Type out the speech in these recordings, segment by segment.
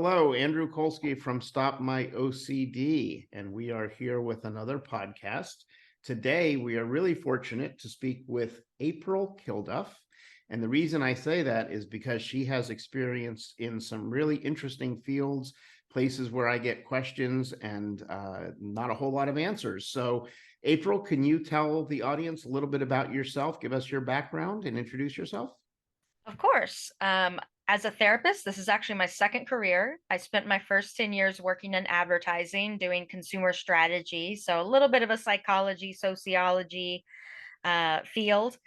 Hello, Andrew Colsky from Stop My OCD, and we are here with another podcast. Today, we are really fortunate to speak with April Kilduff. And the reason I say that is because she has experience in some really interesting fields, places where I get questions and not a whole lot of answers. So, April, can you tell the audience a little bit about yourself, give us your background, and introduce yourself? Of course. As a therapist, this is actually my second career. I spent my first 10 years working in advertising, doing consumer strategy. So a little bit of a psychology, sociology field.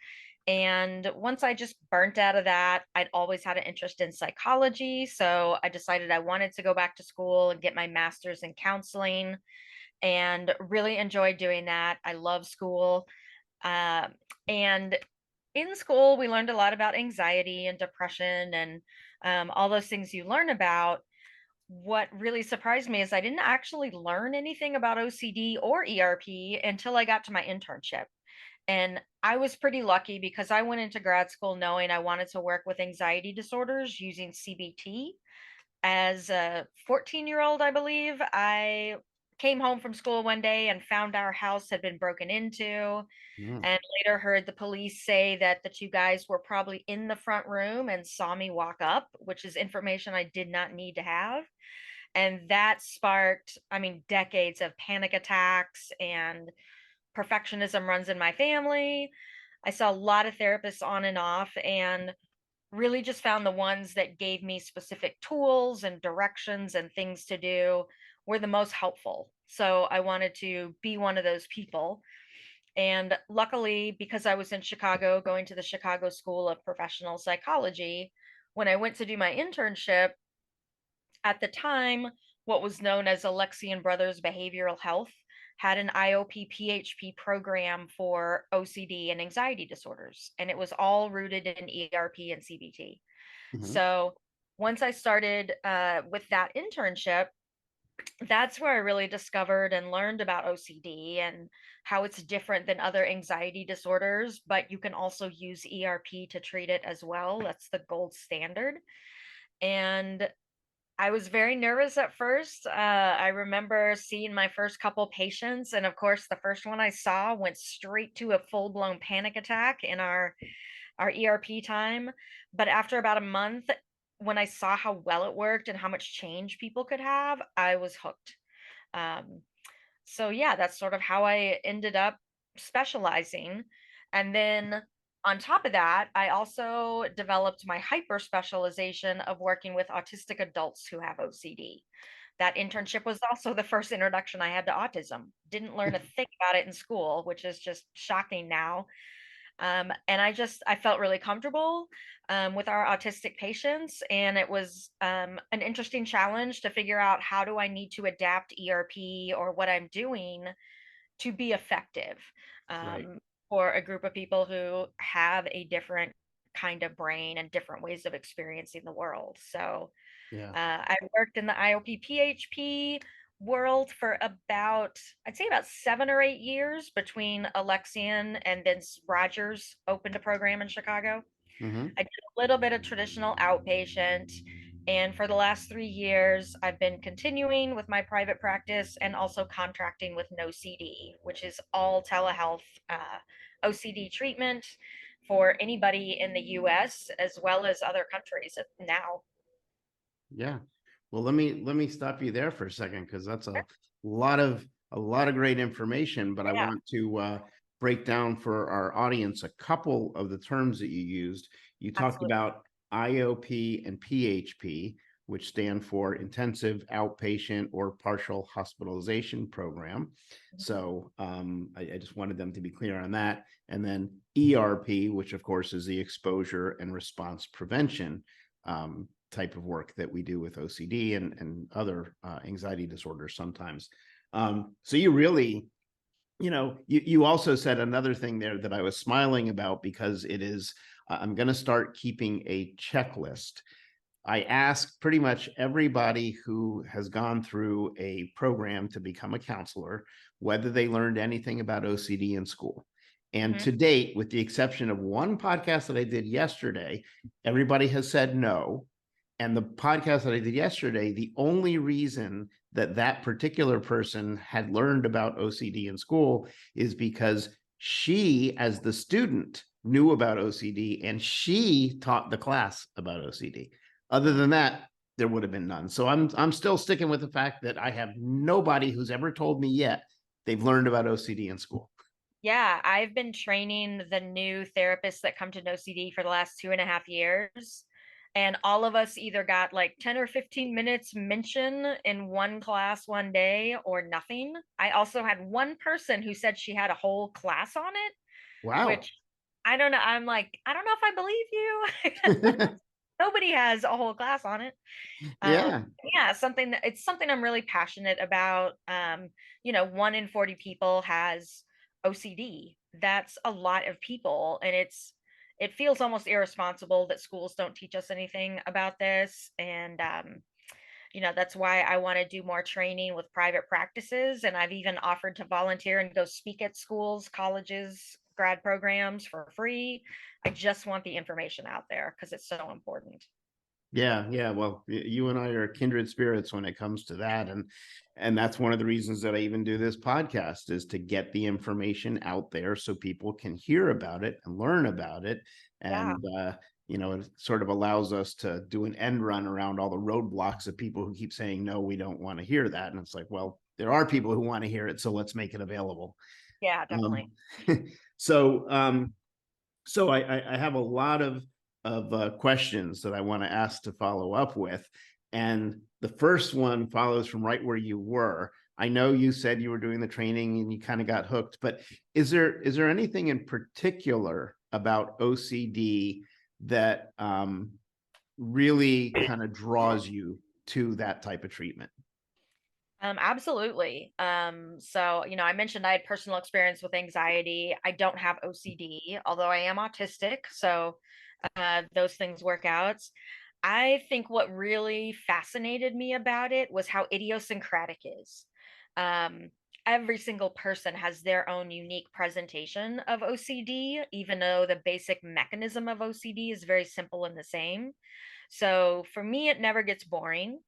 And once I just burnt out of that, I'd always had an interest in psychology. So I decided I wanted to go back to school and get my master's in counseling and really enjoyed doing that. I love school. Um, and in school, we learned a lot about anxiety and depression and all those things you learn about. What really surprised me is I didn't actually learn anything about OCD or ERP until I got to my internship. And I was pretty lucky because I went into grad school knowing I wanted to work with anxiety disorders using CBT. As a 14-year-old, I believe, I came home from school one day and found our house had been broken into, Mm, and later heard the police say that the two guys were probably in the front room and saw me walk up, which is information I did not need to have. And that sparked, I mean, decades of panic attacks, and perfectionism runs in my family. I saw a lot of therapists on and off, and really just found the ones that gave me specific tools and directions and things to do were the most helpful. So I wanted to be one of those people. And luckily, because I was in Chicago, going to the Chicago School of Professional Psychology, when I went to do my internship, at the time, what was known as Alexian Brothers Behavioral Health had an IOP PHP program for OCD and anxiety disorders, and it was all rooted in ERP and CBT. mhm. So once I started with that internship, that's where I really discovered and learned about OCD and how it's different than other anxiety disorders, but you can also use ERP to treat it as well. That's the gold standard. And I was very nervous at first. I remember seeing my first couple patients, and of course, the first one I saw went straight to a full-blown panic attack in our ERP time. But after about a month, when I saw how well it worked and how much change people could have, I was hooked. Um, so yeah, that's sort of how I ended up specializing. And then on top of that, I also developed my hyper specialization of working with autistic adults who have OCD. That internship was also the first introduction I had to autism. Didn't learn a thing about it in school, which is just shocking now. And I felt really comfortable with our autistic patients. And it was an interesting challenge to figure out how do I need to adapt ERP or what I'm doing to be effective Right. for a group of people who have a different kind of brain and different ways of experiencing the world. So Yeah. I worked in the IOP PHP world for about, I'd say about 7 or 8 years between Alexian and then Rogers opened a program in Chicago. Hmm. I did a little bit of traditional outpatient. And for the last 3 years, I've been continuing with my private practice and also contracting with No CD, which is all telehealth OCD treatment for anybody in the US as well as other countries now. Yeah. Well, let me stop you there for a second because that's lot of a lot of great information, but I Yeah, want to break down for our audience a couple of the terms that you used. You talked absolutely. about IOP and PHP, which stand for Intensive Outpatient or Partial Hospitalization Program. So I just wanted them to be clear on that. And then ERP, which of course is the exposure and response prevention type of work that we do with OCD and other anxiety disorders sometimes. So you really, you also said another thing there that I was smiling about because it is, I'm going to start keeping a checklist. I ask pretty much everybody who has gone through a program to become a counselor whether they learned anything about OCD in school. And Mhm. to date, with the exception of one podcast that I did yesterday, everybody has said no. And the podcast that I did yesterday, the only reason that that particular person had learned about OCD in school is because she, as the student, knew about OCD and she taught the class about OCD. Other than that, there would have been none. So I'm still sticking with the fact that I have nobody who's ever told me yet they've learned about OCD in school. Yeah, I've been training the new therapists that come to know CD for the last 2.5 years. And all of us either got like 10 or 15 minutes mention in one class one day or nothing. I also had one person who said she had a whole class on it, Wow. which I don't know. I'm like, I don't know if I believe you. Nobody has a whole class on it. Yeah. Yeah, it's something I'm really passionate about. 1 in 40 people has OCD. That's a lot of people, and it feels almost irresponsible that schools don't teach us anything about this. And that's why I want to do more training with private practices, and I've even offered to volunteer and go speak at schools, colleges, grad programs for free. I just want the information out there because it's so important. Yeah, yeah. Well, you and I are kindred spirits when it comes to that, and that's one of the reasons that I even do this podcast is to get the information out there so people can hear about it and learn about it, Yeah. and it sort of allows us to do an end run around all the roadblocks of people who keep saying no, we don't want to hear that, and it's like, well, there are people who want to hear it, so let's make it available. Yeah, definitely. Um, so I have a lot of questions that I want to ask to follow up with, and the first one follows from right where you were. I know you said you were doing the training and you kind of got hooked, but is there anything in particular about OCD that really kind of draws you to that type of treatment? Absolutely. So, I mentioned I had personal experience with anxiety. I don't have OCD, although I am autistic. So, those things work out. I think what really fascinated me about it was how idiosyncratic is. Um, every single person has their own unique presentation of OCD, even though the basic mechanism of OCD is very simple and the same. So for me, it never gets boring.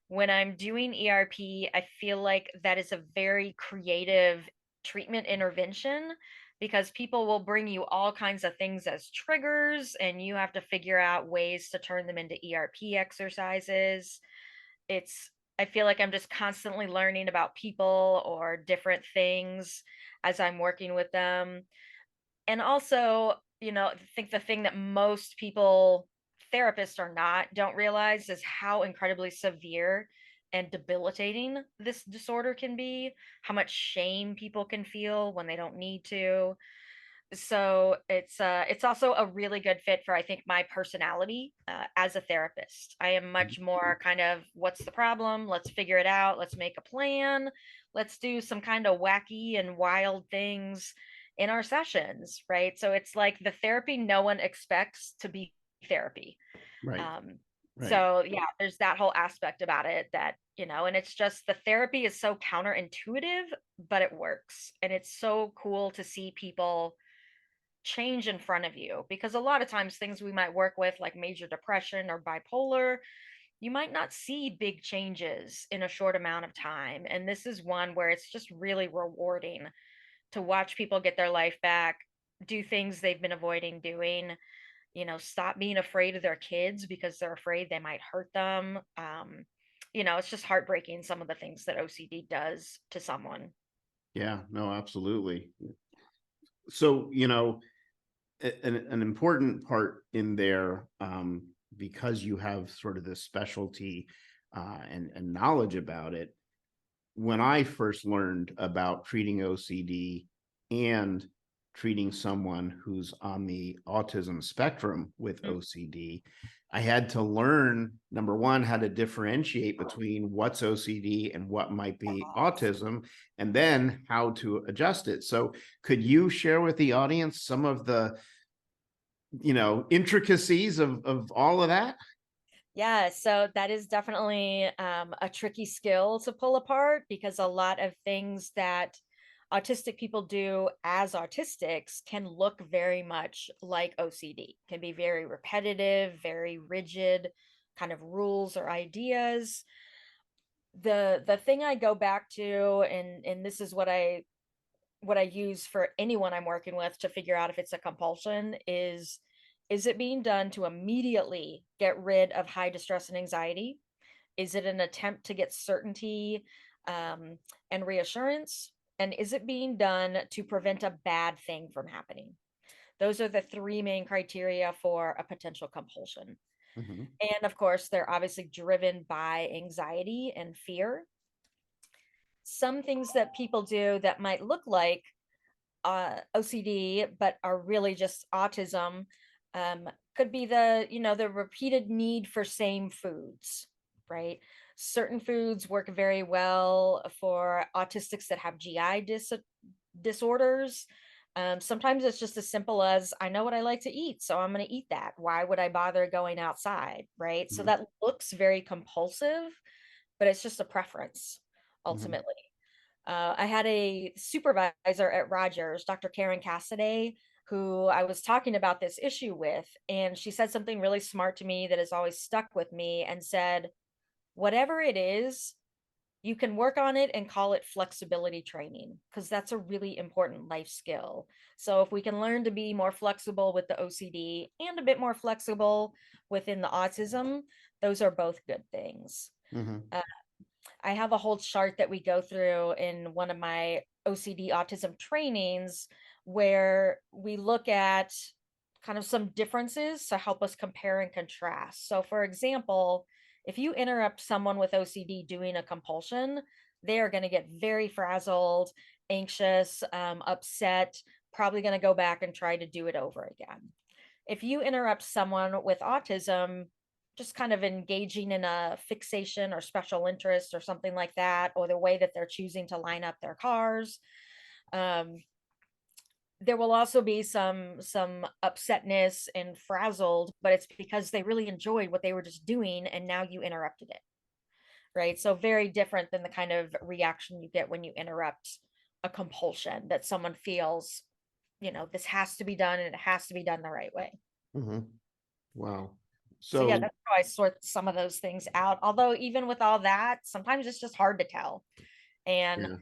When I'm doing ERP, I feel like that is a very creative treatment intervention because people will bring you all kinds of things as triggers, and you have to figure out ways to turn them into ERP exercises. I feel like I'm just constantly learning about people or different things as I'm working with them. And also, I think the thing that most people, therapists or not, don't realize is how incredibly severe and debilitating this disorder can be, how much shame people can feel when they don't need to. So it's also a really good fit for, I think, my personality as a therapist. I am much more kind of, what's the problem? Let's figure it out. Let's make a plan. Let's do some kind of wacky and wild things in our sessions, right? So it's like the therapy no one expects to be therapy. Right, Um, right. so yeah, there's that whole aspect about it that, and it's just the therapy is so counterintuitive, but it works. And it's so cool to see people change in front of you, because a lot of times things we might work with like major depression or bipolar, you might not see big changes in a short amount of time, and this is one where it's just really rewarding to watch people get their life back, do things they've been avoiding doing, stop being afraid of their kids because they're afraid they might hurt them. It's just heartbreaking, some of the things that OCD does to someone. Yeah, no, absolutely. So, an important part in there, because you have sort of this specialty and knowledge about it. When I first learned about treating OCD and treating someone who's on the autism spectrum with Mm. OCD, I had to learn, number one, how to differentiate between what's OCD and what might be autism, and then how to adjust it. So, could you share with the audience some of the intricacies of all of that? Yeah, so that is definitely a tricky skill to pull apart, because a lot of things that autistic people do as autistics can look very much like OCD, can be very repetitive, very rigid, kind of rules or ideas. The thing I go back to, and this is what I use for anyone I'm working with to figure out if it's a compulsion, is it being done to immediately get rid of high distress and anxiety? Is it an attempt to get certainty um, and reassurance? And is it being done to prevent a bad thing from happening? Those are the three main criteria for a potential compulsion. Mhm. And of course, they're obviously driven by anxiety and fear. Some things that people do that might look like OCD, but are really just autism, um, could be the repeated need for same foods, right? Certain foods work very well for autistics that have disorders. Sometimes it's just as simple as I know what I like to eat, so I'm going to eat that. Why would I bother going outside, right? So Mhm. that looks very compulsive, but it's just a preference Mhm. ultimately. I had a supervisor at Rogers, Dr. Karen Cassidy, who I was talking about this issue with, and she said something really smart to me that has always stuck with me and said, whatever it is, you can work on it and call it flexibility training because that's a really important life skill. So if we can learn to be more flexible with the OCD and a bit more flexible within the autism, those are both good things. Mhm. Uh, I have a whole chart that we go through in one of my OCD autism trainings where we look at kind of some differences to help us compare and contrast. So, for example, if you interrupt someone with OCD doing a compulsion, they are going to get very frazzled, anxious, upset, probably going to go back and try to do it over again. If you interrupt someone with autism, just kind of engaging in a fixation or special interest or something like that, or the way that they're choosing to line up their cars, um, there will also be some upsetness and frazzled, but it's because they really enjoyed what they were just doing and now you interrupted it, right? So very different than the kind of reaction you get when you interrupt a compulsion that someone feels, this has to be done and it has to be done the right way. Mhm. Wow. So yeah, So, that's how I sort some of those things out. Although even with all that, sometimes it's just hard to tell. And yeah.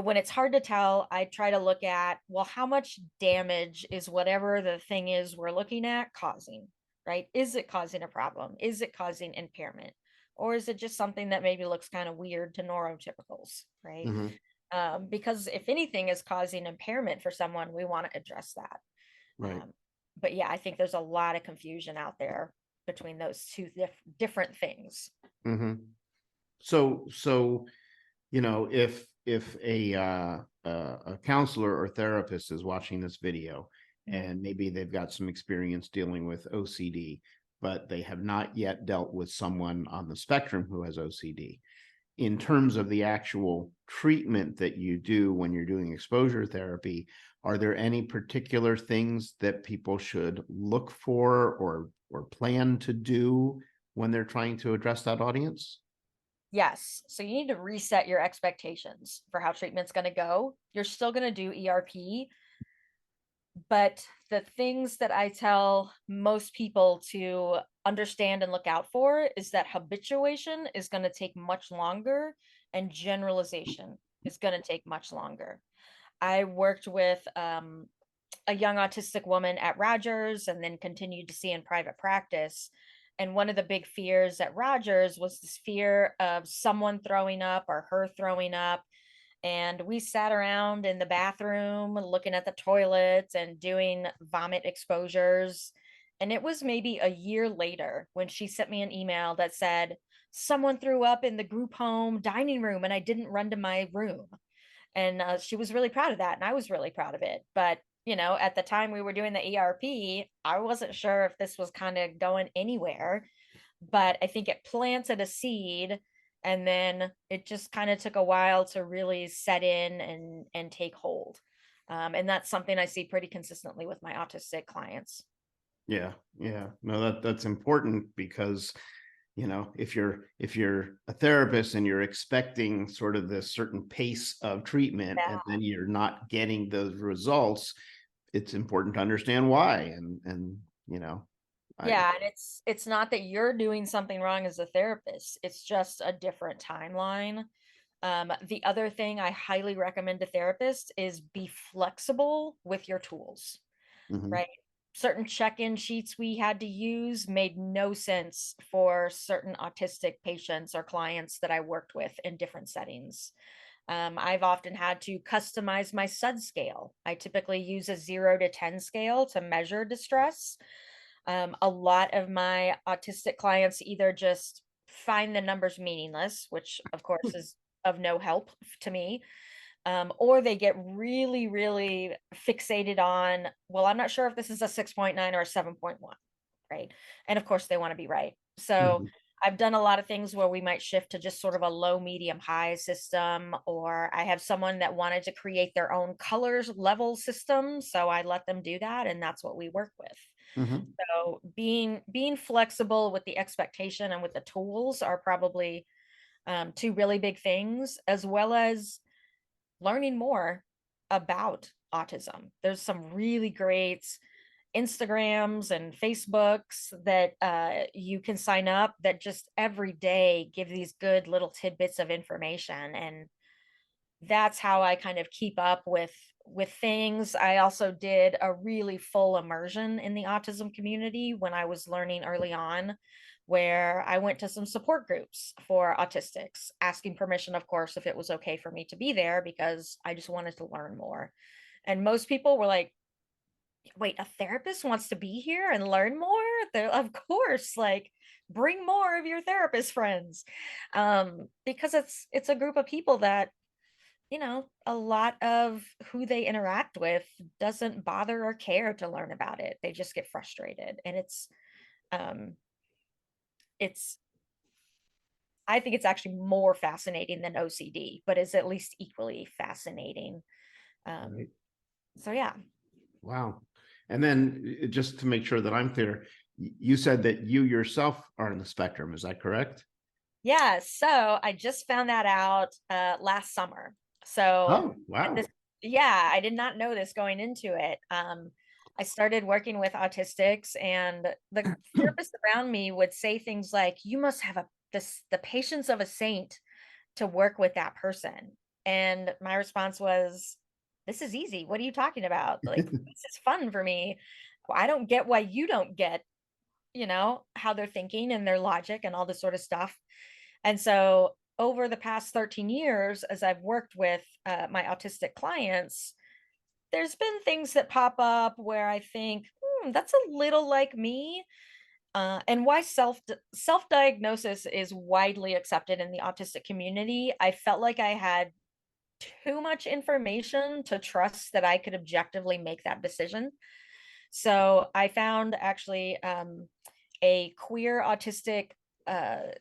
when it's hard to tell, I try to look at, well, how much damage is whatever the thing is we're looking at causing, right? Is it causing a problem? Is it causing impairment? Or is it just something that maybe looks kind of weird to neurotypicals, right? Mhm. Because if anything is causing impairment for someone, we want to address that. Right. Um, but yeah, I think there's a lot of confusion out there between those two different things. Mhm. So, if a counselor or therapist is watching this video Mhm. and maybe they've got some experience dealing with OCD, but they have not yet dealt with someone on the spectrum who has OCD, in terms of the actual treatment that you do when you're doing exposure therapy, are there any particular things that people should look for or plan to do when they're trying to address that audience? Yes. So you need to reset your expectations for how treatment's going to go. You're still going to do ERP, but the things that I tell most people to understand and look out for is that habituation is going to take much longer and generalization is going to take much longer. I worked with a young autistic woman at Rogers and then continued to see in private practice. And one of the big fears at Rogers was this fear of someone throwing up or her throwing up. And we sat around in the bathroom looking at the toilets and doing vomit exposures. And it was maybe a year later when she sent me an email that said, someone threw up in the group home dining room and I didn't run to my room. And she was really proud of that. And I was really proud of it. But, at the time we were doing the ERP, I wasn't sure if this was kind of going anywhere. But I think it planted a seed. And then it just kind of took a while to really set in and take hold. And that's something I see pretty consistently with my autistic clients. Yeah, yeah. No, that's important because, if you're a therapist and you're expecting sort of this certain pace of treatment and Yeah. then you're not getting those results, it's important to understand why and Yeah, and it's not that you're doing something wrong as a therapist. It's just a different timeline. The other thing I highly recommend to therapists is be flexible with your tools, Mhm, right? Certain check-in sheets we had to use made no sense for certain autistic patients or clients that I worked with in different settings. I've often had to customize my SUD scale. I typically use a 0 to 10 scale to measure distress. A lot of my autistic clients either just find the numbers meaningless, which of course is of no help to me, or they get really, really fixated on, well, I'm not sure if this is a 6.9 or a 7.1, right? And of course, they want to be right. So mhm, I've done a lot of things where we might shift to just sort of a low, medium, high system, or I have someone that wanted to create their own colors level system. So I let them do that, and that's what we work with. mhm. So being flexible with the expectation and with the tools are probably two really big things, as well as learning more about autism. There's some really great Instagrams and Facebooks that you can sign up that just every day give these good little tidbits of information, and that's how I kind of keep up with things. I also did a really full immersion in the autism community when I was learning early on, where I went to some support groups for autistics, asking permission, of course, if it was okay for me to be there because I just wanted to learn more. And most people were like, "Wait, a therapist wants to be here and learn more?" They're, of course, like, bring more of your therapist friends. Because it's a group of people that, a lot of who they interact with doesn't bother or care to learn about it. They just get frustrated. And um it's I think it's actually more fascinating than OCD, but is at least equally fascinating. Um Right. so yeah. Wow. And then just to make sure that I'm clear, you said that you yourself are on the spectrum. Is that correct? Yeah, so I just found that out last summer. So Oh, and this wow. yeah, I did not know this going into it. I started working with autistics, and the therapists around me would say things like, "You must have the patience of a saint to work with that person." And my response was, "This is easy. What are you talking about? Like, this is fun for me. I don't get why you don't get, how they're thinking and their logic and all this sort of stuff." And so over the past 13 years, as I've worked with my autistic clients, there's been things that pop up where I think, that's a little like me. And why self diagnosis is widely accepted in the autistic community. I felt like I had too much information to trust that I could objectively make that decision. So I found actually a queer autistic uh,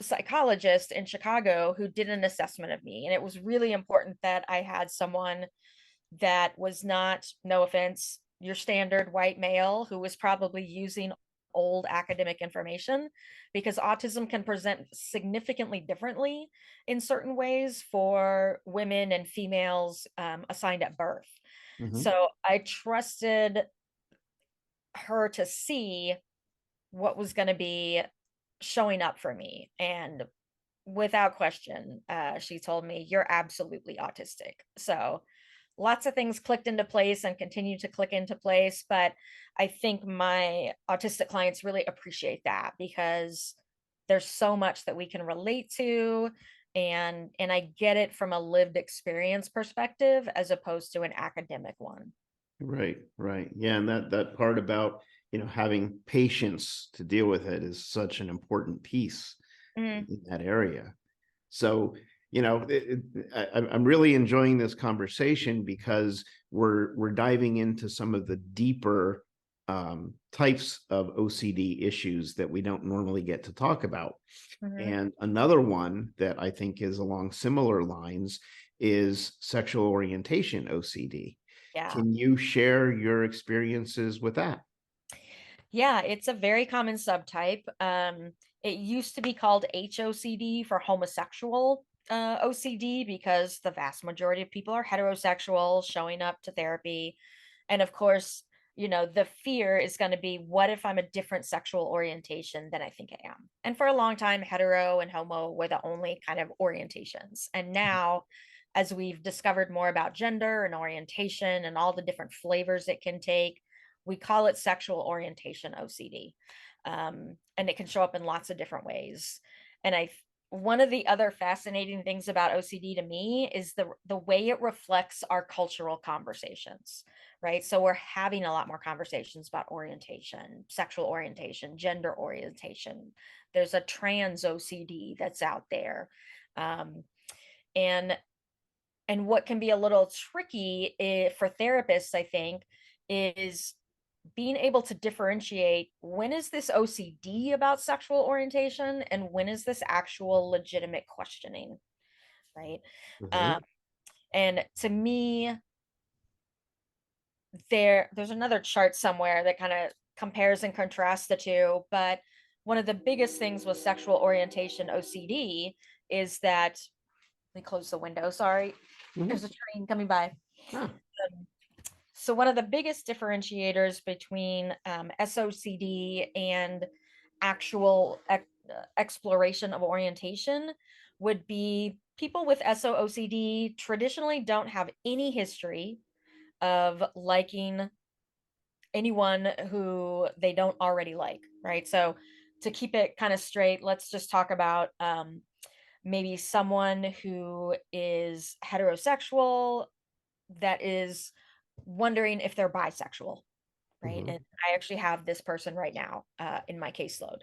psychologist in Chicago who did an assessment of me. And it was really important that I had someone that was not, no offense, your standard white male who was probably using old academic information, because autism can present significantly differently in certain ways for women and females assigned at birth. Mhm. So I trusted her to see what was going to be showing up for me. And without question, she told me, "You're absolutely autistic." So lots of things clicked into place and continue to click into place. But I think my autistic clients really appreciate that, because there's so much that we can relate to. And I get it from a lived experience perspective as opposed to an academic one. Right, right. Yeah, and that part about, having patience to deal with it is such an important piece Mhm. in that area. So, I'm really enjoying this conversation because we're diving into some of the deeper types of OCD issues that we don't normally get to talk about. Mhm. And another one that I think is along similar lines is sexual orientation OCD. Yeah. Can you share your experiences with that? Yeah, it's a very common subtype. It used to be called HOCD for homosexual OCD, because the vast majority of people are heterosexual showing up to therapy. And of course, the fear is going to be, what if I'm a different sexual orientation than I think I am? And for a long time, hetero and homo were the only kind of orientations. And now, as we've discovered more about gender and orientation and all the different flavors it can take, we call it sexual orientation OCD. And it can show up in lots of different ways. And one of the other fascinating things about OCD to me is the way it reflects our cultural conversations, right? So we're having a lot more conversations about orientation, sexual orientation, gender orientation. There's a trans OCD that's out there. Um, and what can be a little tricky for therapists, I think, is being able to differentiate, when is this OCD about sexual orientation and when is this actual legitimate questioning, right? Mhm. Um, and to me, there's another chart somewhere that kind of compares and contrasts the two, but one of the biggest things with sexual orientation OCD is that, let me close the window, sorry, there's Mhm. a train coming by. Ah, So one of the biggest differentiators between SOCD and actual exploration of orientation would be, people with SOCD traditionally don't have any history of liking anyone who they don't already like, right? So to keep it kind of straight, let's just talk about maybe someone who is heterosexual that is wondering if they're bisexual, right? mhm. And I actually have this person right now in my caseload.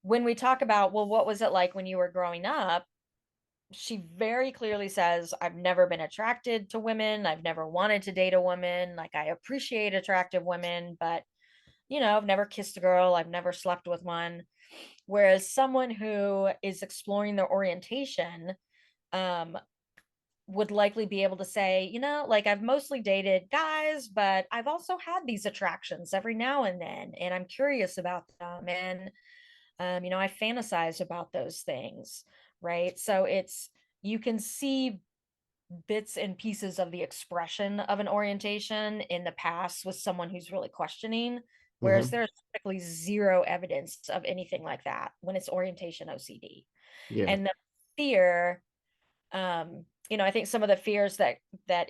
When we talk about, well, what was it like when you were growing up? She very clearly says, I've never been attracted to women. I've never wanted to date a woman. Like, I appreciate attractive women, but, I've never kissed a girl. I've never slept with one. Whereas someone who is exploring their orientation, um, would likely be able to say, like, I've mostly dated guys, but I've also had these attractions every now and then, and I'm curious about them. And, I fantasize about those things, right? So you can see bits and pieces of the expression of an orientation in the past with someone who's really questioning, whereas Mhm. there's typically zero evidence of anything like that when it's orientation OCD. Yeah. And the fear, I think some of the fears that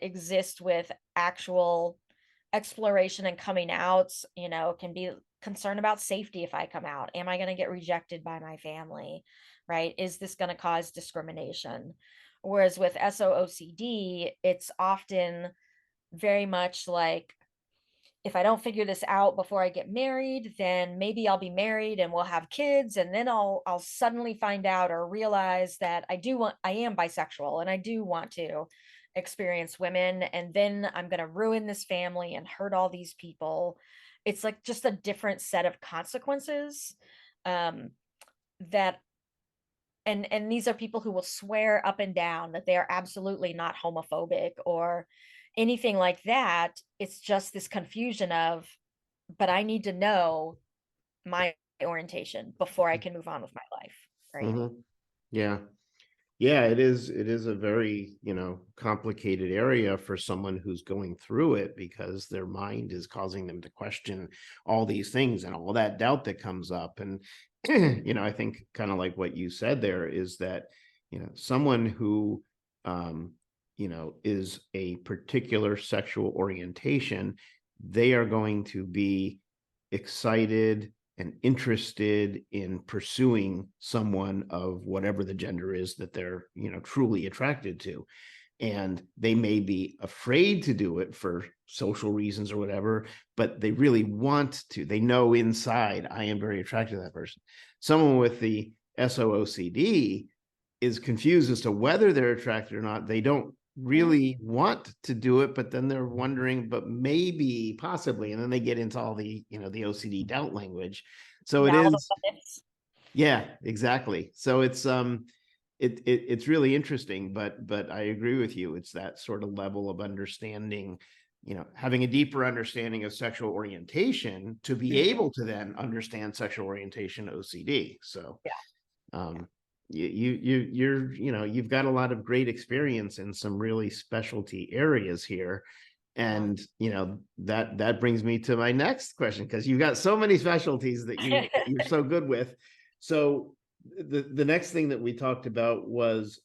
exist with actual exploration and coming out, can be concern about safety. If I come out, am I going to get rejected by my family, right? Is this going to cause discrimination? Whereas with SOOCD, it's often very much like, if I don't figure this out before I get married, then maybe I'll be married and we'll have kids, and then I'll suddenly find out or realize that I am bisexual and I do want to experience women, and then I'm going to ruin this family and hurt all these people. It's like just a different set of consequences, um, that and these are people who will swear up and down that they are absolutely not homophobic or anything like that. It's just this confusion of, but I need to know my orientation before I can move on with my life, right? Mhm. Yeah. Yeah, it is a very, complicated area for someone who's going through it, because their mind is causing them to question all these things and all that doubt that comes up. And I think kind of like what you said there is that, someone who is a particular sexual orientation, they are going to be excited and interested in pursuing someone of whatever the gender is that they're, truly attracted to. And they may be afraid to do it for social reasons or whatever, but they really want to. They know inside, I am very attracted to that person. Someone with the SOOCD is confused as to whether they're attracted or not. They don't Mhm. really want to do it, but then they're wondering, but maybe, possibly, and then they get into all the, the OCD doubt language. So it Yeah, all the is, what ifs. yeah, exactly. So it's really interesting, but I agree with you. It's that sort of level of understanding, having a deeper understanding of sexual orientation to be Mhm. able to then understand sexual orientation OCD. So Yeah. um you've got a lot of great experience in some really specialty areas here. And that brings me to my next question, because you've got so many specialties that you're so good with. So the next thing that we talked about was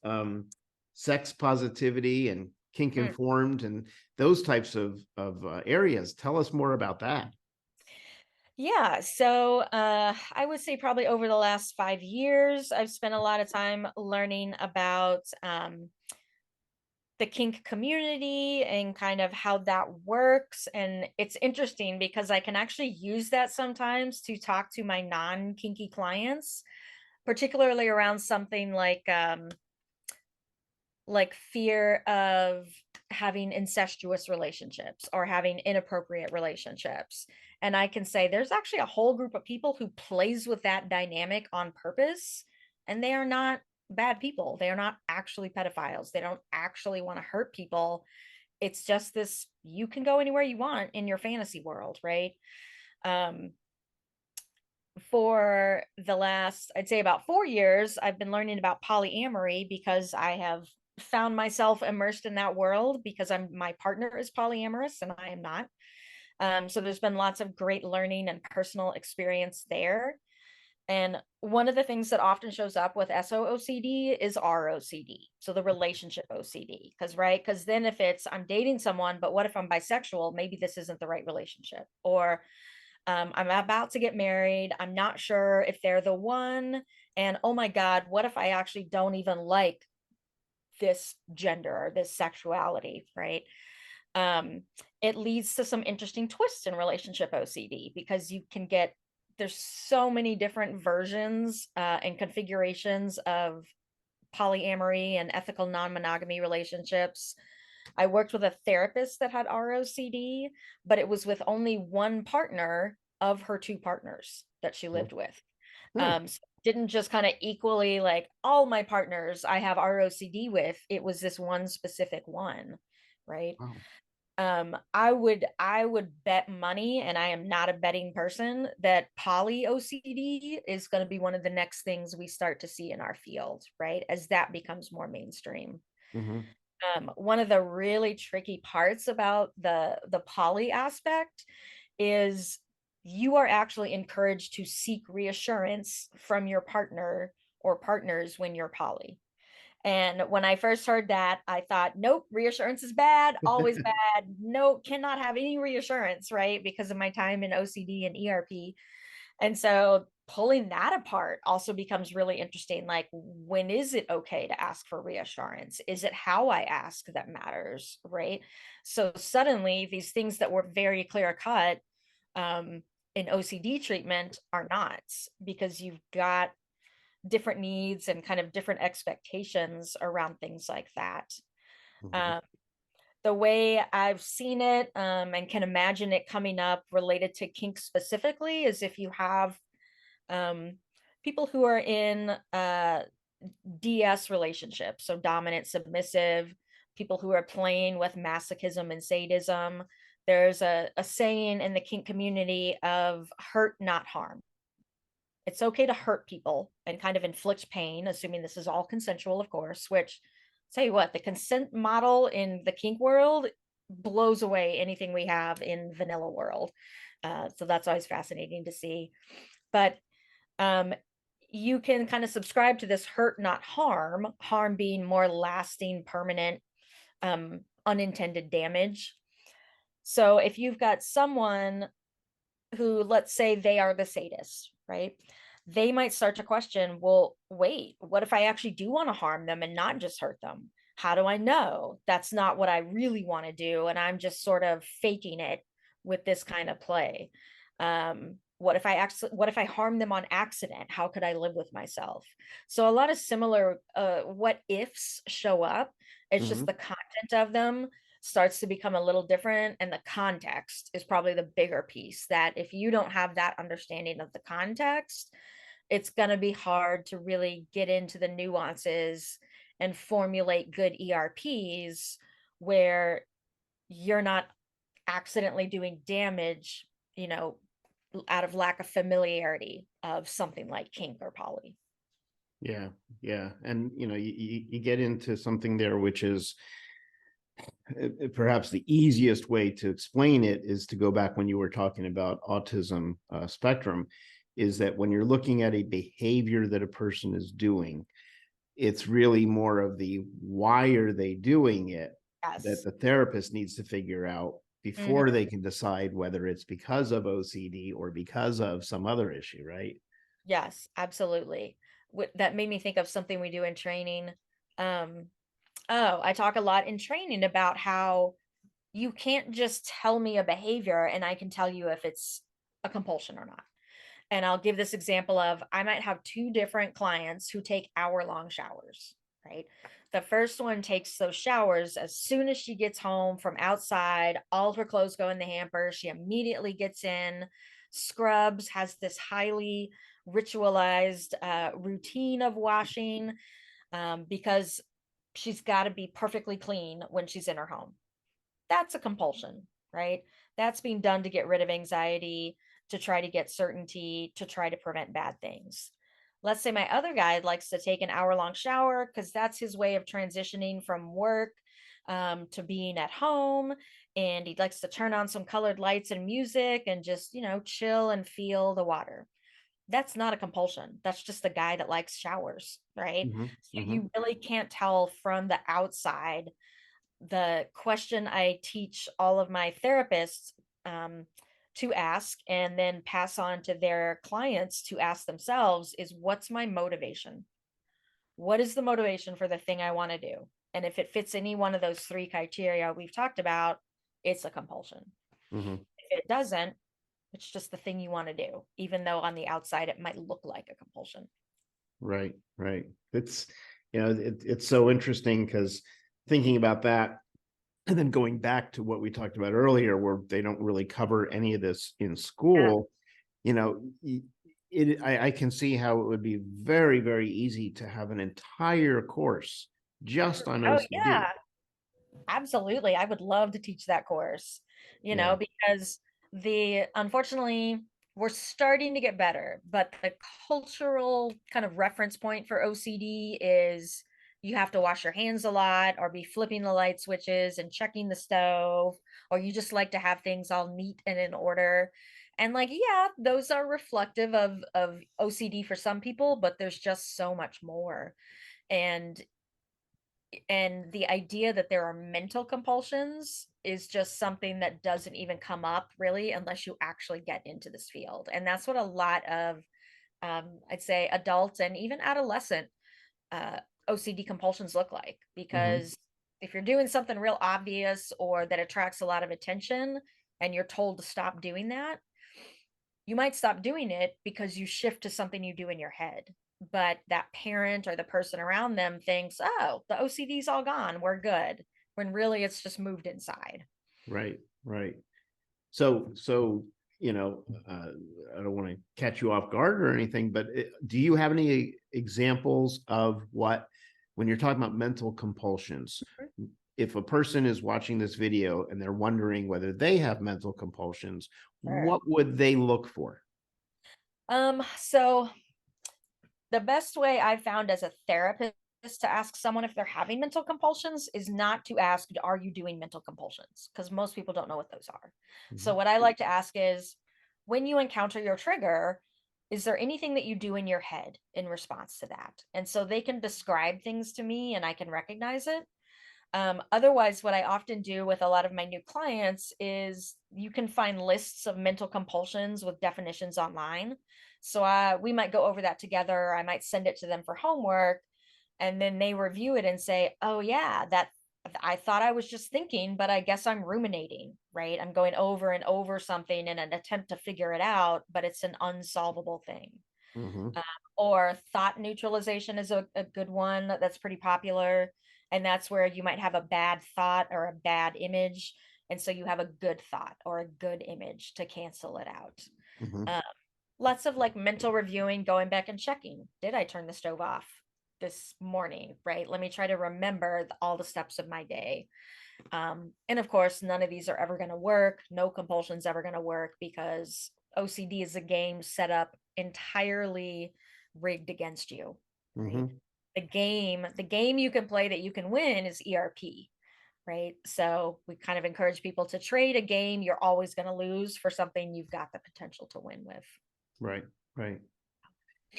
sex positivity and kink informed and those types of areas. Tell us more about that. Yeah, so I would say probably over the last 5 years, I've spent a lot of time learning about the kink community and kind of how that works. And it's interesting because I can actually use that sometimes to talk to my non-kinky clients, particularly around something like fear of having incestuous relationships or having inappropriate relationships. And I can say there's actually a whole group of people who plays with that dynamic on purpose, and they are not bad people. They are not actually pedophiles. They don't actually want to hurt people. It's just this, you can go anywhere you want in your fantasy world, right? Um, for the last, I'd say about 4 years, I've been learning about polyamory because I have found myself immersed in that world because my partner is polyamorous and I am not. So there's been lots of great learning and personal experience there. And one of the things that often shows up with SOOCD is ROCD. So the relationship OCD, because then if it's, I'm dating someone, but what if I'm bisexual? Maybe this isn't the right relationship. Or I'm about to get married. I'm not sure if they're the one. And oh my God, what if I actually don't even like this gender or this sexuality, right? Um, it leads to some interesting twists in relationship OCD because there's so many different versions and configurations of polyamory and ethical non-monogamy relationships. I worked with a therapist that had ROCD, but it was with only one partner of her two partners that she lived with. So didn't just kind of equally like all my partners I have ROCD with. It was this one specific one, right? Wow. I would bet money, and I am not a betting person, that poly OCD is going to be one of the next things we start to see in our field, right? As that becomes more mainstream. Mm-hmm. One of the really tricky parts about the poly aspect is you are actually encouraged to seek reassurance from your partner or partners when you're poly. And when I first heard that, I thought, nope, reassurance is bad, always bad. No, cannot have any reassurance, right? Because of my time in OCD and ERP. And so pulling that apart also becomes really interesting. Like, when is it okay to ask for reassurance? Is it how I ask that matters, right? So suddenly these things that were very clear cut in OCD treatment are not, because you've got different needs and kind of different expectations around things like that. Mm-hmm. Um, the way I've seen it and can imagine it coming up related to kink specifically is if you have um, people who are in DS relationships, so dominant, submissive, people who are playing with masochism and sadism. There's a saying in the kink community of hurt, not harm. It's okay to hurt people and kind of inflict pain, assuming this is all consensual, of course, which, tell you what, the consent model in the kink world blows away anything we have in vanilla world. So that's always fascinating to see. But you can kind of subscribe to this hurt, not harm, harm being more lasting, permanent, unintended damage. So if you've got someone who, let's say they are the sadist, right? They might start to question, well, wait, what if I actually do want to harm them and not just hurt them? How do I know that's not what I really want to do? And I'm just sort of faking it with this kind of play. What if I harm them on accident? How could I live with myself? So a lot of similar what ifs show up. It's Mm-hmm. just the content of them starts to become a little different, and the context is probably the bigger piece, that if you don't have that understanding of the context, it's going to be hard to really get into the nuances and formulate good ERPs where you're not accidentally doing damage, out of lack of familiarity of something like kink or poly. Yeah, yeah. And you get into something there which is Perhaps the easiest way to explain it is to go back when you were talking about autism spectrum, is that when you're looking at a behavior that a person is doing, it's really more of the why are they doing it that Yes. the therapist needs to figure out Mhm. before they can decide whether it's because of OCD or because of some other issue, right? Yes, absolutely. That made me think of something we do in training. Um, oh, I talk a lot in training about how you can't just tell me a behavior and I can tell you if it's a compulsion or not. And I'll give this example of I might have two different clients who take hour-long showers, right? The first one takes those showers as soon as she gets home from outside, all of her clothes go in the hamper. She immediately gets in, scrubs, has this highly ritualized routine of washing because she's got to be perfectly clean when she's in her home. That's a compulsion, right? That's being done to get rid of anxiety, to try to get certainty, to try to prevent bad things. Let's say my other guy likes to take an hour-long shower because that's his way of transitioning from work to being at home. And he likes to turn on some colored lights and music and just, chill and feel the water. That's not a compulsion. That's just a guy that likes showers, right? Hmm. So Hmm. you really can't tell from the outside. The question I teach all of my therapists um, to ask and then pass on to their clients to ask themselves is what's my motivation? What is the motivation for the thing I want to do? And if it fits any one of those three criteria we've talked about, it's a compulsion. Hmm. If it doesn't, it's just the thing you want to do, even though on the outside it might look like a compulsion. Right, right. It's, it's so interesting because thinking about that and then going back to what we talked about earlier, where they don't really cover any of this in Yeah. school, you know, I can see how it would be very, very easy to have an entire course just on Oh, OCD. yeah. Absolutely. I would love to teach that course, Yeah. because unfortunately, we're starting to get better, but the cultural kind of reference point for OCD is you have to wash your hands a lot or be flipping the light switches and checking the stove, or you just like to have things all neat and in order. And like, yeah, those are reflective of OCD for some people, but there's just so much more. And the idea that there are mental compulsions is just something that doesn't even come up really unless you actually get into this field. And that's what a lot of I'd say adult and even adolescent uh, OCD compulsions look like, Hmm. because if you're doing something real obvious or that attracts a lot of attention and you're told to stop doing that, you might stop doing it because you shift to something you do in your head. But that parent or the person around them thinks, oh, the OCD's all gone. We're good. When really it's just moved inside. Right, right. So, you know, uh, I don't want to catch you off guard or anything, but do you have any examples of what, when you're talking about mental compulsions, if a person is watching this video and they're wondering whether they have mental compulsions, Sure. what would they look for? So the best way I've found as a therapist to ask someone if they're having mental compulsions is not to ask, are you doing mental compulsions? Because most people don't know what those are. So, Mhm. what I like to ask is, when you encounter your trigger, is there anything that you do in your head in response to that? And so they can describe things to me and I can recognize it. Otherwise, what I often do with a lot of my new clients is you can find lists of mental compulsions with definitions online. So we might go over that together. I might send it to them for homework, and then they review it and say, "Oh yeah, that I thought I was just thinking, but I guess I'm ruminating, right? I'm going over and over something in an attempt to figure it out, but it's an unsolvable thing." Mhm. Um, or thought neutralization is a good one that's pretty popular. And that's where you might have a bad thought or a bad image. And so you have a good thought or a good image to cancel it out. Mhm. Um, Lots of like mental reviewing, going back and checking. Did I turn the stove off this morning? Right. Let me try to remember all the steps of my day. And of course, none of these are ever going to work. No compulsion's ever going to work because OCD is a game set up entirely rigged against you, right? Mhm. The game you can play that you can win is ERP, right? So we kind of encourage people to trade a game you're always going to lose for something you've got the potential to win with. Right, right.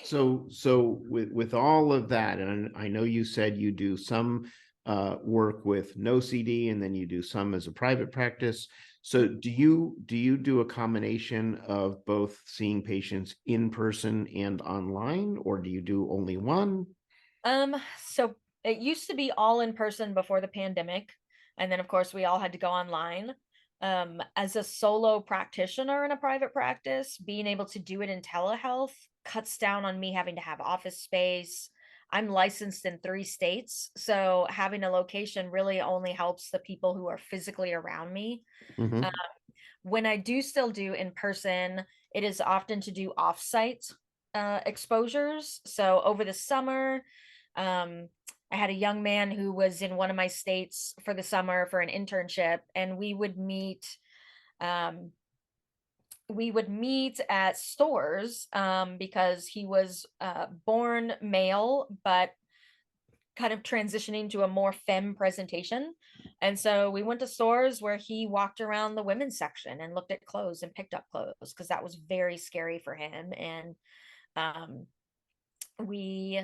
So with all of that, and I know you said you do some work with no CD, and then you do some as a private practice. So do you do a combination of both seeing patients in person and online, or do you do only one? So it used to be all in person before the pandemic, and then of course we all had to go online. As a solo practitioner in a private practice, being able to do it in telehealth cuts down on me having to have office space. I'm licensed in 3 states, so having a location really only helps the people who are physically around me. Uh, Hmm. when I do still do in person, it is often to do offsite exposures. So over the summer, um, I had a young man who was in one of my states for the summer for an internship, and um, we would meet at stores because he was born male, but kind of transitioning to a more femme presentation. And so we went to stores where he walked around the women's section and looked at clothes and picked up clothes because that was very scary for him. And um, we,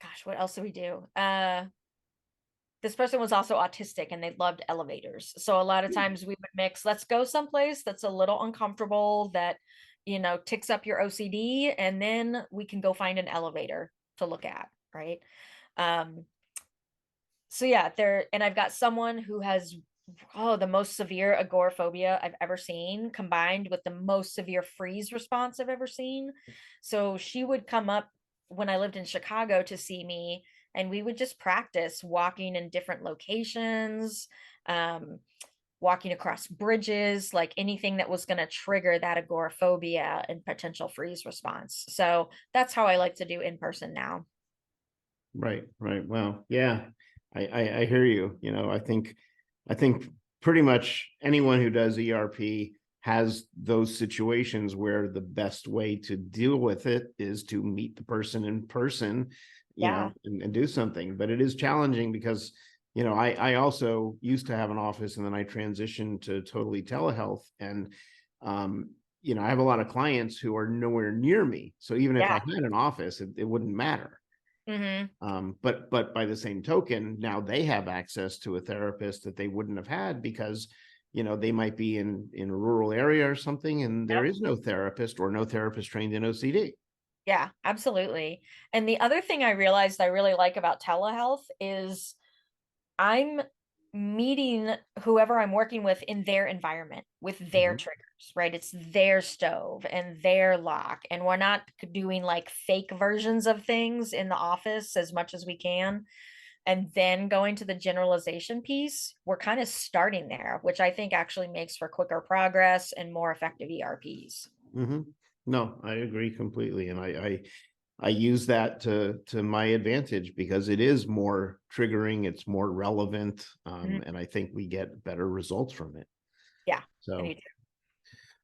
gosh, what else do we do? This person was also autistic and they loved elevators. So a lot of times we would mix, let's go someplace that's a little uncomfortable that, ticks up your OCD, and then we can go find an elevator to look at, right? Um, so yeah, and I've got someone who has the most severe agoraphobia I've ever seen, combined with the most severe freeze response I've ever seen. So she would come up when I lived in Chicago to see me, and we would just practice walking in different locations, um, walking across bridges, like anything that was going to trigger that agoraphobia and potential freeze response. So that's how I like to do in person now. Right, right. Well, yeah, I hear you. I think pretty much anyone who does ERP has those situations where the best way to deal with it is to meet the person in person, Yeah. and do something. But it is challenging because, I also used to have an office, and then I transitioned to totally telehealth. And I have a lot of clients who are nowhere near me. So even if I Yeah. had an office, it wouldn't matter. Hmm. But by the same token, now they have access to a therapist that they wouldn't have had because, they might be in a rural area or something, and there Yep. is no therapist or no therapist trained in OCD. Yeah, absolutely. And the other thing I realized I really like about telehealth is I'm meeting whoever I'm working with in their environment with their Mhm. triggers, right? It's their stove and their lock. And we're not doing like fake versions of things in the office as much as we can. And then going to the generalization piece, we're kind of starting there, which I think actually makes for quicker progress and more effective ERPs. Mhm. No, I agree completely, and I use that to my advantage because it is more triggering, it's more relevant, Mhm. and I think we get better results from it. Yeah, I do So, too.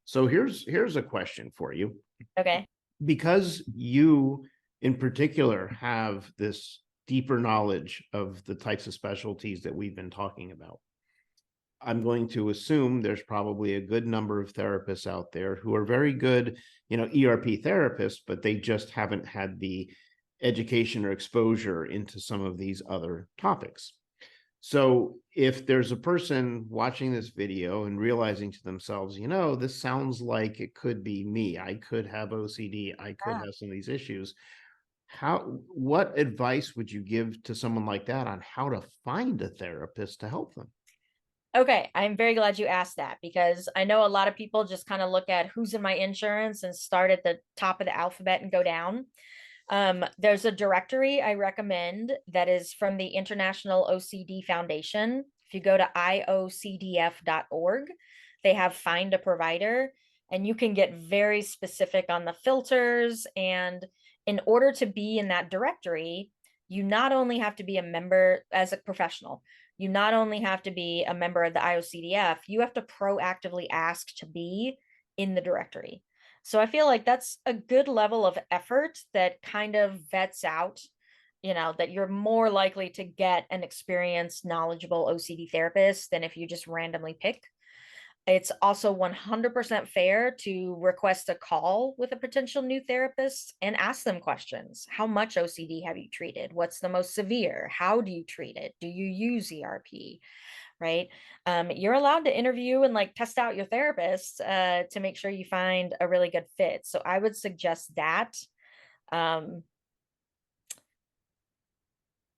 so here's a question for you. Okay. Because you in particular have this deeper knowledge of the types of specialties that we've been talking about, I'm going to assume there's probably a good number of therapists out there who are very good, ERP therapists, but they just haven't had the education or exposure into some of these other topics. So if there's a person watching this video and realizing to themselves, this sounds like it could be me. I could have OCD. I could Ah. have some of these issues. What advice would you give to someone like that on how to find a therapist to help them? Okay, I'm very glad you asked that because I know a lot of people just kind of look at who's in my insurance and start at the top of the alphabet and go down. There's a directory I recommend that is from the International OCD Foundation. If you go to iocdf.org, they have Find a Provider, and you can get very specific on the filters. And in order to be in that directory, you not only have to be a member as a professional, you not only have to be a member of the IOCDF, you have to proactively ask to be in the directory. So I feel like that's a good level of effort that kind of vets out, that you're more likely to get an experienced, knowledgeable OCD therapist than if you just randomly pick. It's also 100% fair to request a call with a potential new therapist and ask them questions. How much OCD have you treated? What's the most severe? How do you treat it? Do you use ERP? Right? You're allowed to interview and like test out your therapist to make sure you find a really good fit. So I would suggest that.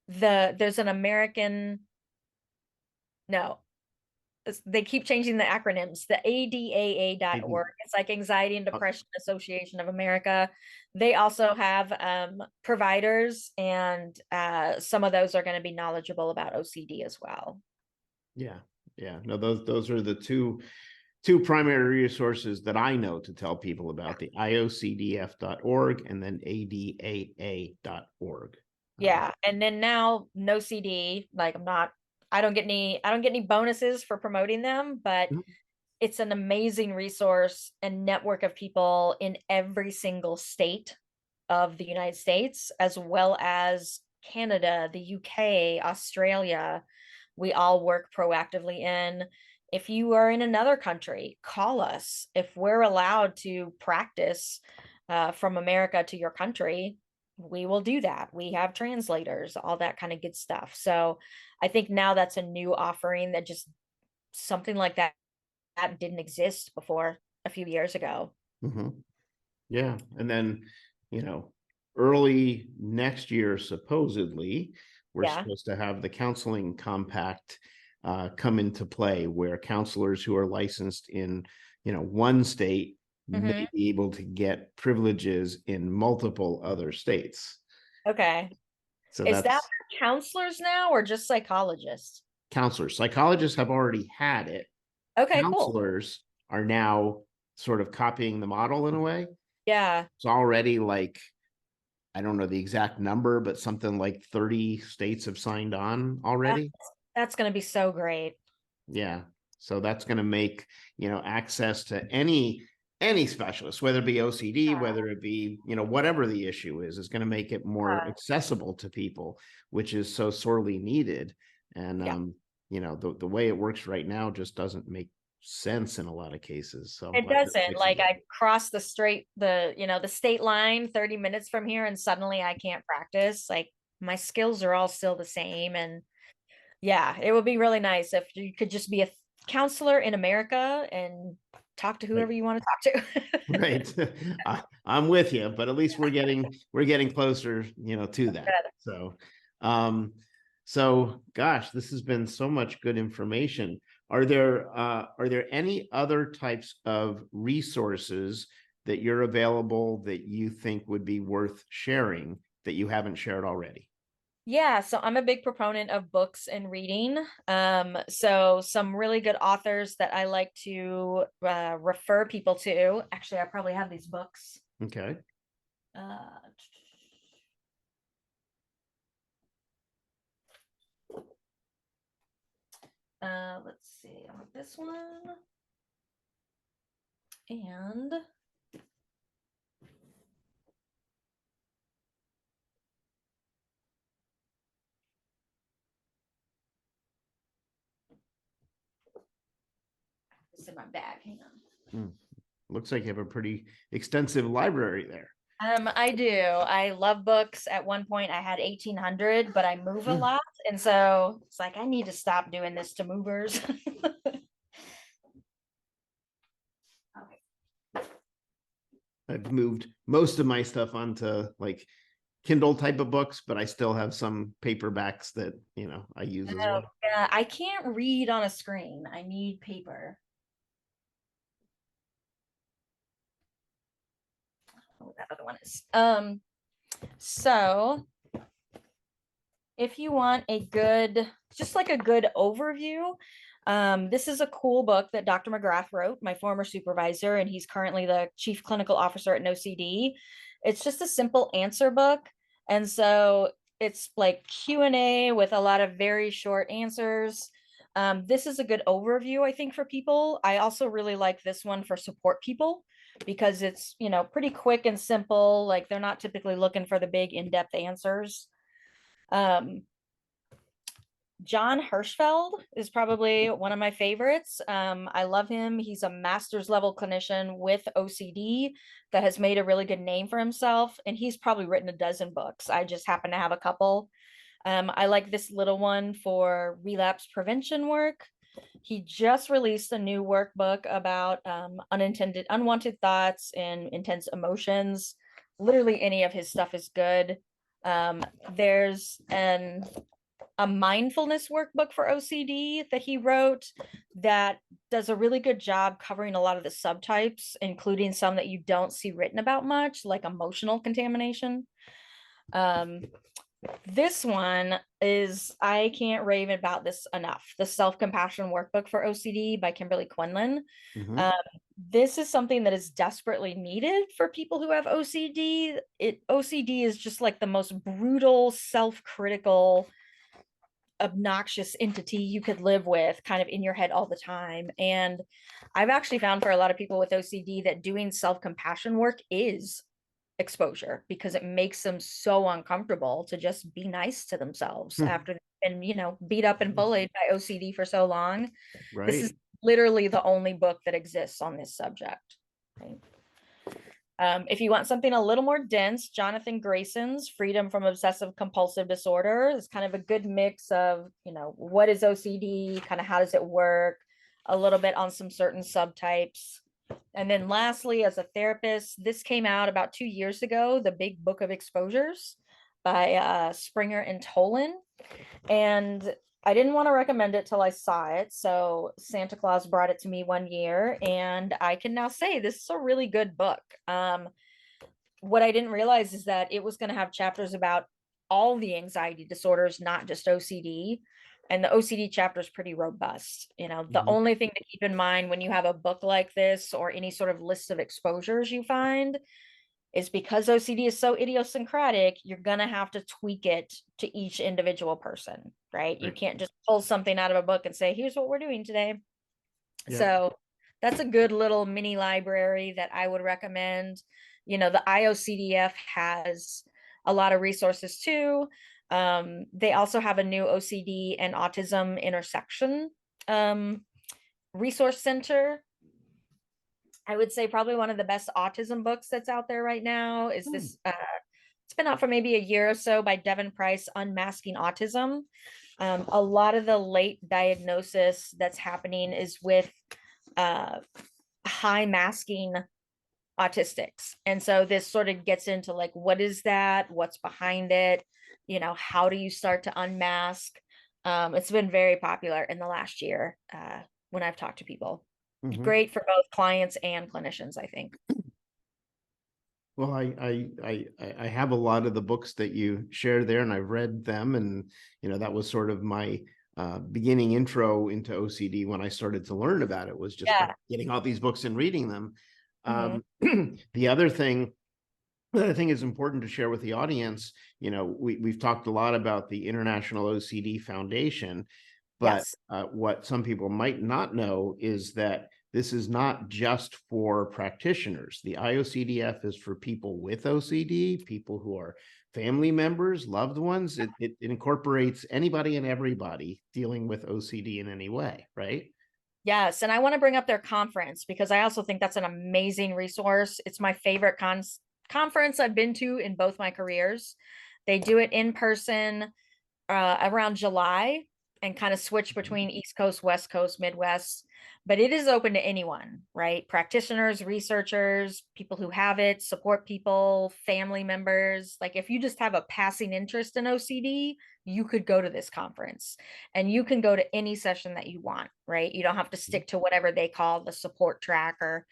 There's an American, no, they keep changing the acronyms, the ADAA.org. It's like Anxiety and Depression Association of America. They also have providers, and some of those are going to be knowledgeable about OCD as well. Yeah. No, those are the two primary resources that I know to tell people about, the IOCDF.org and then ADAA.org. Yeah. And then now no CD, like I don't get any bonuses for promoting them, but it's an amazing resource and network of people in every single state of the United States, as well as Canada, the UK, Australia. We all work proactively in. If you are in another country, call us. If we're allowed to practice from America to your country, we will do that. We have translators, all that kind of good stuff. So I think now that's a new offering, that just something like that didn't exist before a few years ago. Yeah. And then, early next year, supposedly, we're supposed to have the counseling compact come into play, where counselors who are licensed in, one state may be able to get privileges in multiple other states. Okay. So is that for counselors now or just psychologists? Counselors. Psychologists have already had it. Okay, counselors are now sort of copying the model in a way. Yeah. It's already like, I don't know the exact number, but something like 30 states have signed on already. That's going to be so great. Yeah. So that's going to make, access to any specialist, whether it be OCD, whether it be, whatever the issue is going to make it more accessible to people, which is so sorely needed. And, the way it works right now just doesn't make sense in a lot of cases. So it doesn't. Like, I cross the state line 30 minutes from here, and suddenly I can't practice. Like, my skills are all still the same. And yeah, it would be really nice if you could just be a counselor in America and talk to whoever you want to talk to. Right. I'm with you, but at least we're getting closer, to that. So gosh, this has been so much good information. Are there any other types of resources that you're available that you think would be worth sharing that you haven't shared already? Yeah, so I'm a big proponent of books and reading. So some really good authors that I like to refer people to. Actually, I probably have these books. Okay. Let's see, I want this one. And it's in my bag. Hang on. Looks like you have a pretty extensive library there. I do. I love books. At one point I had 1,800, but I move a lot. And so it's like, I need to stop doing this to movers. I've moved most of my stuff onto like Kindle type of books, but I still have some paperbacks that, I use as well. Yeah, I can't read on a screen. I need paper. Oh, that other one is. So if you want just like a good overview, this is a cool book that Dr. McGrath wrote, my former supervisor, and he's currently the chief clinical officer at OCD. It's just a simple answer book. And so it's like Q&A with a lot of very short answers. This is a good overview, I think, for people. I also really like this one for support people because it's, pretty quick and simple. Like, they're not typically looking for the big in-depth answers. Um, John Hirschfeld is probably one of my favorites. I love him. He's a master's level clinician with OCD that has made a really good name for himself, and he's probably written a dozen books. I just happen to have a couple. I like this little one for relapse prevention work. He just released a new workbook about unintended, unwanted thoughts and intense emotions. Literally any of his stuff is good. There's a mindfulness workbook for OCD that he wrote that does a really good job covering a lot of the subtypes, including some that you don't see written about much, like emotional contamination. This one is, I can't rave about this enough. The Self-Compassion Workbook for OCD by Kimberly Quinlan. Mhm. Um, this is something that is desperately needed for people who have OCD. OCD is just like the most brutal, self-critical, obnoxious entity you could live with kind of in your head all the time. And I've actually found for a lot of people with OCD that doing self-compassion work is exposure, because it makes them so uncomfortable to just be nice to themselves Hmm. after they've been, beat up and bullied by OCD for so long. This is Right. literally the only book that exists on this subject. Right? If you want something a little more dense, Jonathan Grayson's Freedom from Obsessive Compulsive Disorder is kind of a good mix of, what is OCD, kind of how does it work, a little bit on some certain subtypes. And then lastly, as a therapist, this came out about 2 years ago, The Big Book of Exposures by Springer and Tolan. And I didn't want to recommend it till I saw it. So Santa Claus brought it to me one year, and I can now say this is a really good book. What I didn't realize is that it was going to have chapters about all the anxiety disorders, not just OCD. And the OCD chapter is pretty robust. The Mhm. only thing to keep in mind when you have a book like this or any sort of list of exposures you find is, because OCD is so idiosyncratic, you're going to have to tweak it to each individual person, right? You Right. can't just pull something out of a book and say, here's what we're doing today. Yeah. So that's a good little mini library that I would recommend. The IOCDF has a lot of resources too. They also have a new OCD and autism intersection resource center. I would say probably one of the best autism books that's out there right now is Hmm. this. It's been out for maybe a year or so by Devin Price, Unmasking Autism. A lot of the late diagnosis that's happening is with uh, high masking autistics. And so this sort of gets into like, what is that? What's behind it? How do you start to unmask? It's been very popular in the last year when I've talked to people. Mhm. Great for both clients and clinicians, I think. Well, I have a lot of the books that you share there, and I've read them, and that was sort of my beginning intro into OCD when I started to learn about it, was just by Yeah. getting all these books and reading them. Mhm. The other thing that I think is important to share with the audience, we've talked a lot about the International OCD Foundation, but Yes. what some people might not know is that this is not just for practitioners. The IOCDF is for people with OCD, people who are family members, loved ones. It incorporates anybody and everybody dealing with OCD in any way, right? Yes. And I want to bring up their conference because I also think that's an amazing resource. It's my favorite conference I've been to in both my careers. They do it in person around July and kind of switch between East Coast, West Coast, Midwest. But it is open to anyone, right? Practitioners, researchers, people who have it, support people, family members. Like if you just have a passing interest in OCD, you could go to this conference and you can go to any session that you want, right? You don't have to stick to whatever they call the support track or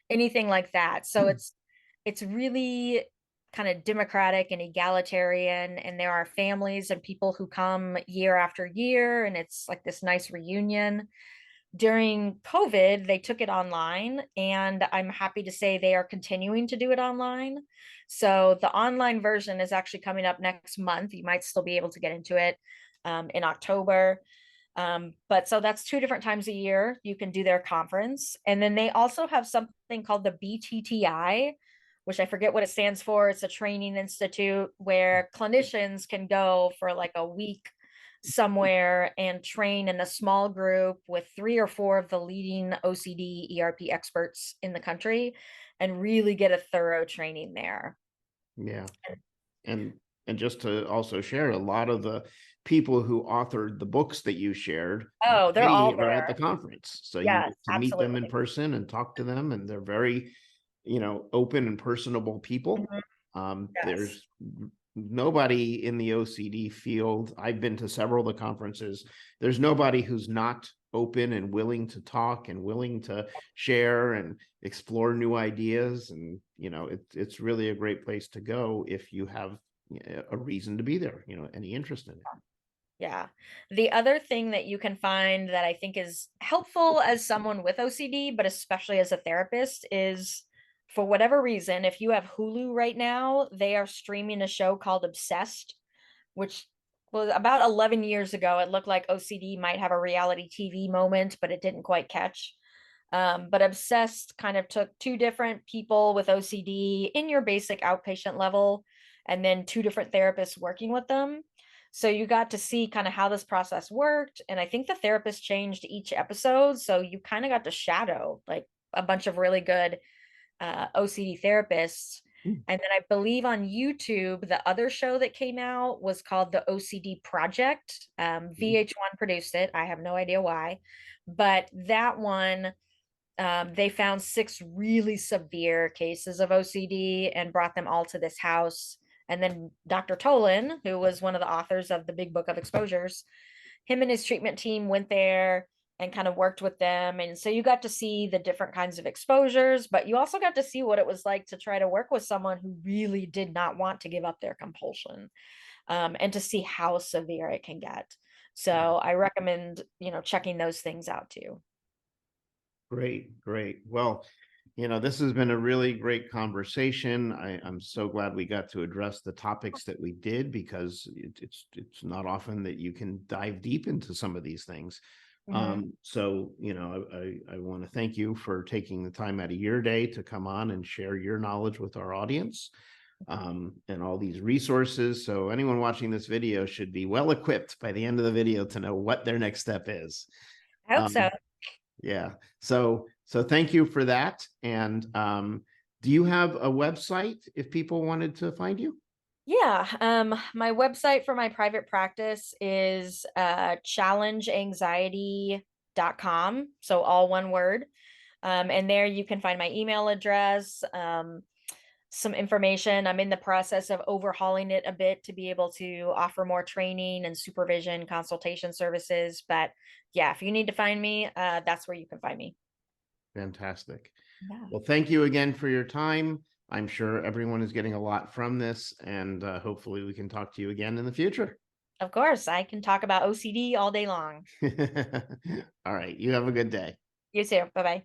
anything like that. So it's really kind of democratic and egalitarian, and there are families and people who come year after year, and it's like this nice reunion. During COVID, they took it online, and I'm happy to say they are continuing to do it online. So the online version is actually coming up next month. You might still be able to get into it in October. But so that's 2 different times a year you can do their conference. And then they also have something called the BTTI, which I forget what it stands for. It's a training institute where clinicians can go for like a week somewhere and train in a small group with 3 or 4 of the leading OCD ERP experts in the country and really get a thorough training there. Yeah. And just to also share, a lot of the people who authored the books that you shared, Oh, they're they all were at the there. conference. So you Yes, get to meet them in absolutely. person and talk to them, and they're very, open and personable people. Mhm. Yes. There's nobody in the OCD field. I've been to several of the conferences. There's nobody who's not open and willing to talk and willing to share and explore new ideas. And, it's really a great place to go if you have a reason to be there, any interest in it. Yeah. The other thing that you can find that I think is helpful as someone with OCD, but especially as a therapist, is for whatever reason, if you have Hulu right now, they are streaming a show called Obsessed, which was about 11 years ago. It looked like OCD might have a reality TV moment, but it didn't quite catch. But Obsessed kind of took 2 different people with OCD in your basic outpatient level, and then 2 different therapists working with them. So you got to see kind of how this process worked. And I think the therapist changed each episode. So you kind of got to shadow like a bunch of really good OCD therapists. Mm. And then I believe on YouTube, the other show that came out was called The OCD Project. VH1 produced it. I have no idea why. But that one, they found 6 really severe cases of OCD and brought them all to this house. And then Dr. Tolan, who was one of the authors of the Big Book of Exposures, him and his treatment team went there and kind of worked with them. And so you got to see the different kinds of exposures, but you also got to see what it was like to try to work with someone who really did not want to give up their compulsion, and to see how severe it can get. So I recommend, checking those things out too. Great, great. Well, this has been a really great conversation. I'm so glad we got to address the topics that we did, because it's not often that you can dive deep into some of these things. Mhm. So, I want to thank you for taking the time out of your day to come on and share your knowledge with our audience, and all these resources. So anyone watching this video should be well equipped by the end of the video to know what their next step is. I hope so. Um, yeah. So thank you for that. And do you have a website if people wanted to find you? Yeah, my website for my private practice is challengeanxiety.com, so all one word. And there you can find my email address, some information. I'm in the process of overhauling it a bit to be able to offer more training and supervision consultation services. But yeah, if you need to find me, that's where you can find me. Fantastic. Yeah, Well, thank you again for your time. I'm sure everyone is getting a lot from this, and hopefully we can talk to you again in the future. of course, I can talk about OCD all day long. All right. You have a good day. You too. Bye bye.